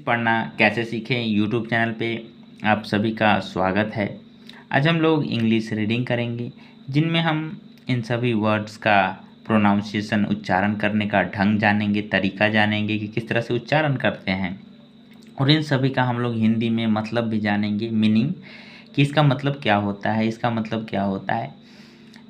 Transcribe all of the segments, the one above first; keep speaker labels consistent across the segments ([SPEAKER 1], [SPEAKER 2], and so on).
[SPEAKER 1] पढ़ना कैसे सीखें यूट्यूब चैनल पे आप सभी का स्वागत है। आज हम लोग इंग्लिश रीडिंग करेंगे जिनमें हम इन सभी वर्ड्स का प्रोनाउंसिएशन उच्चारण करने का ढंग जानेंगे, तरीका जानेंगे कि किस तरह से उच्चारण करते हैं और इन सभी का हम लोग हिंदी में मतलब भी जानेंगे, मीनिंग कि इसका मतलब क्या होता है, इसका मतलब क्या होता है।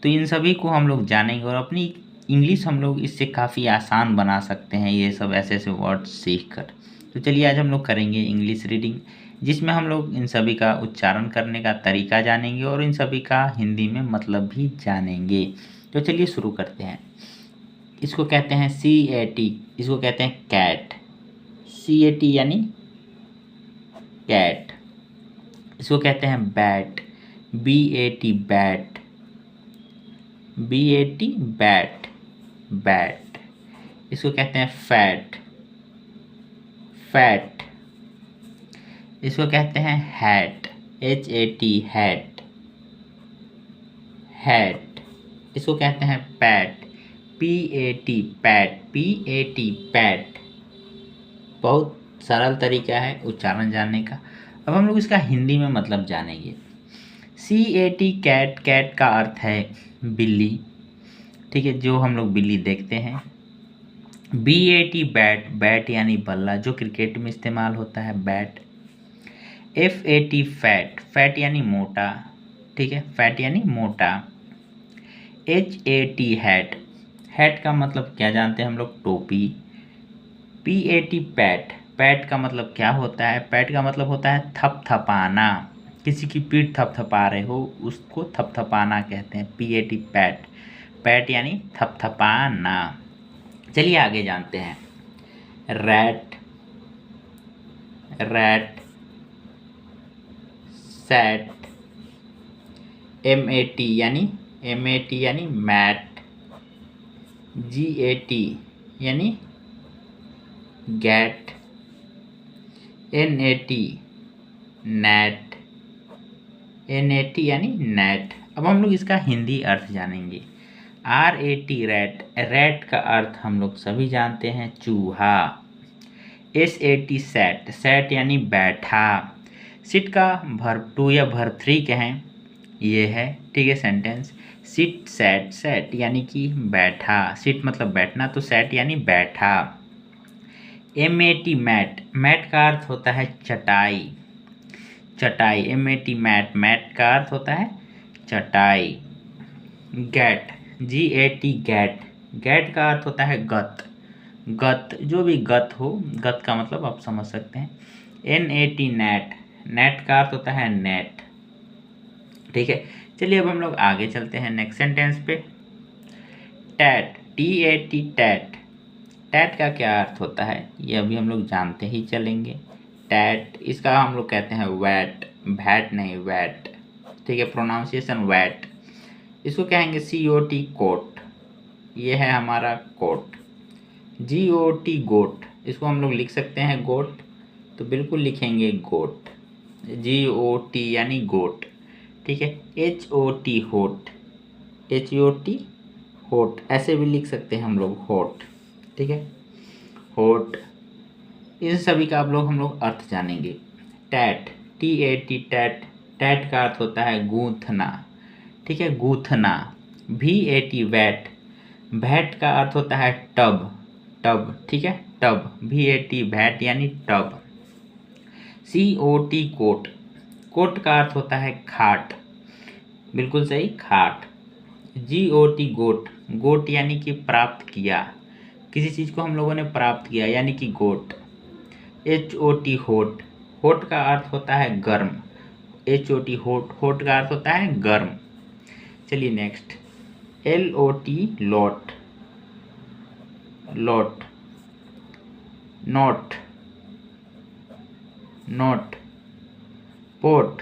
[SPEAKER 1] तो इन सभी को हम लोग जानेंगे और अपनी इंग्लिश हम लोग इससे काफ़ी आसान बना सकते हैं ये सब ऐसे ऐसे वर्ड्स सीख कर। तो चलिए आज हम लोग करेंगे इंग्लिश रीडिंग जिसमें हम लोग इन सभी का उच्चारण करने का तरीका जानेंगे और इन सभी का हिंदी में मतलब भी जानेंगे। तो चलिए शुरू करते हैं। इसको कहते हैं CAT, इसको कहते हैं कैट, CAT यानी कैट। इसको कहते हैं bat, BAT bat, BAT bat, bat. इसको कहते हैं फैट, फैट। इसको कहते हैं हैट, HAT हैट, हैट। इसको कहते हैं PAT, PAT PAT, PAT PAT. बहुत सरल तरीका है उच्चारण जानने का। अब हम लोग इसका हिंदी में मतलब जानेंगे। CAT कैट, कैट का अर्थ है बिल्ली, ठीक है, जो हम लोग बिल्ली देखते हैं। BAT बैट, बैट यानी बल्ला जो क्रिकेट में इस्तेमाल होता है, बैट। FAT फैट, फैट यानी मोटा, ठीक है, फैट यानी मोटा। HAT हैट, हैट का मतलब क्या जानते हैं हम लोग, टोपी। PAT पैट, पैट का मतलब क्या होता है, पैट का मतलब होता है थपथपाना, किसी की पीठ थपथपा रहे हो उसको थपथपाना कहते हैं, PAT पैट, पैट यानी थपथपाना। चलिए आगे जानते हैं। रैट, रैट, सैट, MAT यानी मैट, GAT यानी गैट, NAT नैट, NAT यानी नेट। अब हम लोग इसका हिंदी अर्थ जानेंगे। RAT रैट, रैट का अर्थ हम लोग सभी जानते हैं चूहा। SAT सैट, सैट यानी बैठा। सिट का वर्ब टू या वर्ब थ्री कहें ये है, ठीक है, सेंटेंस। सिट सैट, सैट यानी कि बैठा, सिट मतलब बैठना तो सैट यानी बैठा। MAT मैट, मैट का अर्थ होता है चटाई, चटाई। MAT मैट, मैट का अर्थ होता है चटाई। गैट, GAT गैट, गैट का अर्थ होता है गत, गत, जो भी गत हो, गत का मतलब आप समझ सकते हैं। NAT नैट, नेट का अर्थ होता है नेट, ठीक है। चलिए अब हम लोग आगे चलते हैं नेक्स्ट सेंटेंस पे। टैट, TAT टैट, टैट का क्या अर्थ होता है ये अभी हम लोग जानते ही चलेंगे। टैट, इसका हम लोग कहते हैं वैट, भैट नहीं वैट, ठीक है, प्रोनाउंसिएशन वैट। इसको कहेंगे COT कोट, ये है हमारा कोट। GOT गोट, इसको हम लोग लिख सकते हैं गोट, तो बिल्कुल लिखेंगे गोट, GOT यानी गोट, ठीक है। HOT होट, HOT होट, ऐसे भी लिख सकते हैं हम लोग होट, ठीक है, होट। इन सभी का आप लोग हम लोग अर्थ जानेंगे। टैट, TAT टैट, टैट का अर्थ होता है गूंथना, ठीक है, गूंथना। VAT वैट, भैट का अर्थ होता है टब, टब, ठीक है, टब, VAT भैट यानी टब। COT कोट, कोट का अर्थ होता है खाट, बिल्कुल सही, खाट। GOT गोट, गोट यानी कि प्राप्त किया, किसी चीज़ को हम लोगों ने प्राप्त किया यानी कि गोट। HOT होट, होट का अर्थ होता है गर्म, HOT होट, होट का अर्थ होता है गर्म। चलिए next. LOT lot, lot, not, note, pot,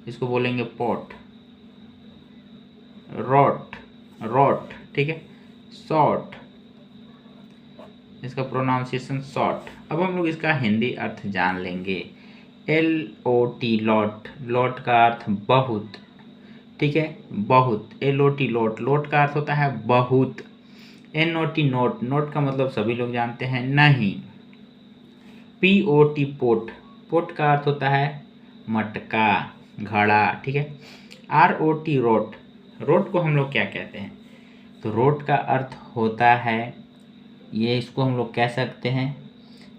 [SPEAKER 1] इसको बोलेंगे पोट। रॉट, रॉट, ठीक है, शॉर्ट, इसका प्रोनाउंसिएशन शॉर्ट। अब हम लोग इसका हिंदी अर्थ जान लेंगे। LOT लॉट, लॉट का अर्थ बहुत, ठीक है, बहुत। LOT लॉट, लॉट का अर्थ होता है बहुत। NOT नोट, नोट का मतलब सभी लोग जानते हैं नहीं, POT पोट, पोट का अर्थ होता है मटका, घड़ा, ठीक है। ROT रोट, रोट को हम लोग क्या कहते हैं? तो रोट का अर्थ होता है, ये इसको हम लोग कह सकते हैं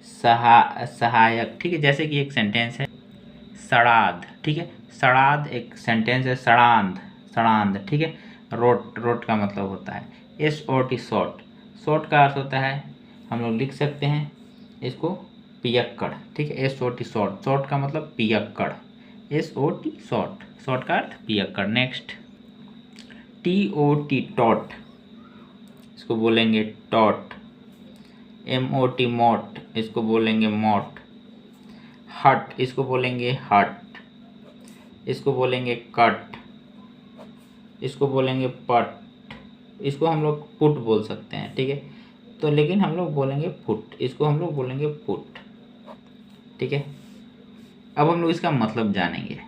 [SPEAKER 1] सहायक, ठीक है। जैसे कि एक सेंटेंस है सड़ाद, ठीक है। सड़ाद एक सेंटेंस है, सड़ांध, सड़ांध, ठीक है। रोट, रोट का मतलब होता है SOT शॉर्ट, शॉर्ट का अर्थ होता है, हम लोग लिख सकते हैं इसको पियक्कड़, ठीक है। SOT शॉर्ट, शॉर्ट का मतलब पियक्कड़, SOT शॉर्ट, शॉर्ट का अर्थ पियक्कड़। नेक्स्ट TOT टॉट, इसको बोलेंगे टॉट। MOT मोट, इसको बोलेंगे मोट। हट, इसको बोलेंगे हट। इसको बोलेंगे कट, इसको बोलेंगे पट, इसको हम लोग पुट बोल सकते हैं, ठीक है। तो लेकिन हम लोग बोलेंगे फुट, इसको हम लोग बोलेंगे पुट, ठीक है। अब हम लोग इसका मतलब जानेंगे।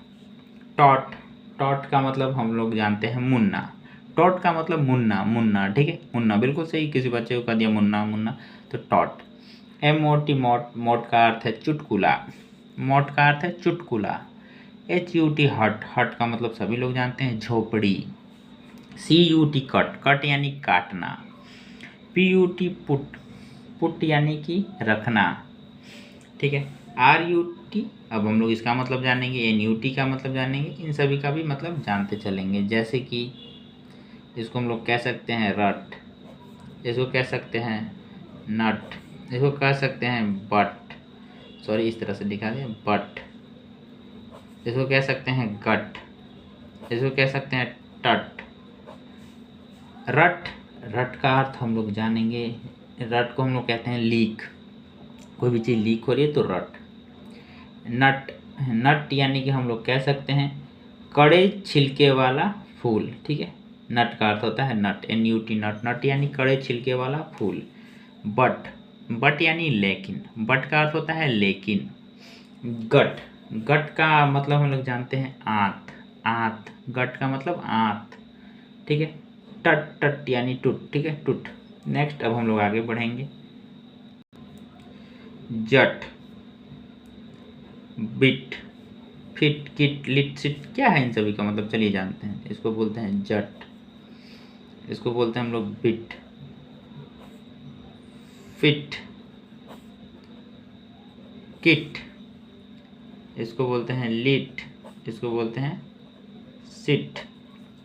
[SPEAKER 1] टॉट, टॉट का मतलब हम लोग जानते हैं मुन्ना, टॉट का मतलब मुन्ना, मुन्ना, ठीक है। मुन्ना बिल्कुल सही, किसी बच्चे को कह दिया मुन्ना, मुन्ना, तो टॉट। MOT मोट, मोट का अर्थ है चुटकुला, मोट का अर्थ है चुटकुला। HUT हट, हट का मतलब सभी लोग जानते हैं झोपड़ी। CUT कट, कट यानी काटना। PUT पुट, पुट यानी कि रखना, ठीक है। RUT, अब हम लोग इसका मतलब जानेंगे। NUT का मतलब जानेंगे, इन सभी का भी मतलब जानते चलेंगे। जैसे कि इसको हम लोग कह सकते हैं रट, इसको कह सकते हैं नट, इसको कह सकते हैं बट, सॉरी इस तरह से लिखा है बट, इसको कह सकते हैं गट, इसको कह सकते हैं टट। रट, रट का अर्थ हम लोग जानेंगे, रट को हम लोग कहते हैं लीक, कोई भी चीज़ लीक हो रही है तो रट। नट, नट यानी कि हम लोग कह सकते हैं कड़े छिलके वाला फूल, ठीक है। नट का अर्थ होता है नट, NUT नट, नट यानी कड़े छिलके वाला फूल। बट, बट यानी लेकिन, बट का अर्थ होता है लेकिन। गट, गट का मतलब हम लोग जानते हैं आंत, आंत, गट का मतलब आंत, ठीक है। टट, टट यानी टूट, ठीक है, टूट। नेक्स्ट अब हम लोग आगे बढ़ेंगे। Jut, bit, fit, kit, lit, sit, क्या है इन सभी का मतलब चलिए जानते हैं। इसको बोलते हैं जट, इसको बोलते हैं हम लोग बिट, फिट, किट, इसको बोलते हैं लिट, इसको बोलते हैं सिट।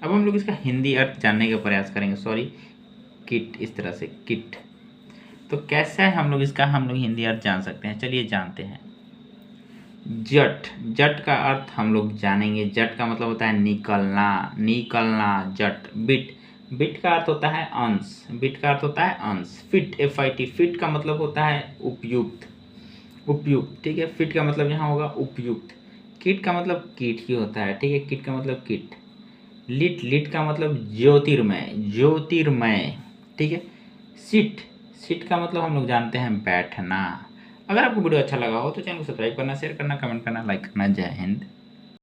[SPEAKER 1] अब हम लोग इसका हिंदी अर्थ जानने का प्रयास करेंगे। सॉरी, किट, इस तरह से किट। तो कैसा है हम लोग इसका, हम लोग हिंदी अर्थ जान सकते हैं, चलिए जानते हैं। जट, जट का अर्थ हम लोग जानेंगे। जट का मतलब होता है निकलना, निकलना, जट। बिट, बिट का अर्थ होता है अंश, बिट का अर्थ होता है अंश। फिट, FIT, फिट का मतलब होता है उपयुक्त, उपयुक्त, ठीक है। फिट का मतलब यहाँ होगा उपयुक्त। किट का मतलब किट ही होता है, ठीक है, किट का मतलब किट। लिट, लिट का मतलब ज्योतिर्मय, ज्योतिर्मय, ठीक है। सिट, सिट का मतलब हम लोग जानते हैं बैठना। अगर आपको वीडियो अच्छा लगा हो तो चैनल को सब्सक्राइब करना, शेयर करना, कमेंट करना, लाइक करना। जय हिंद।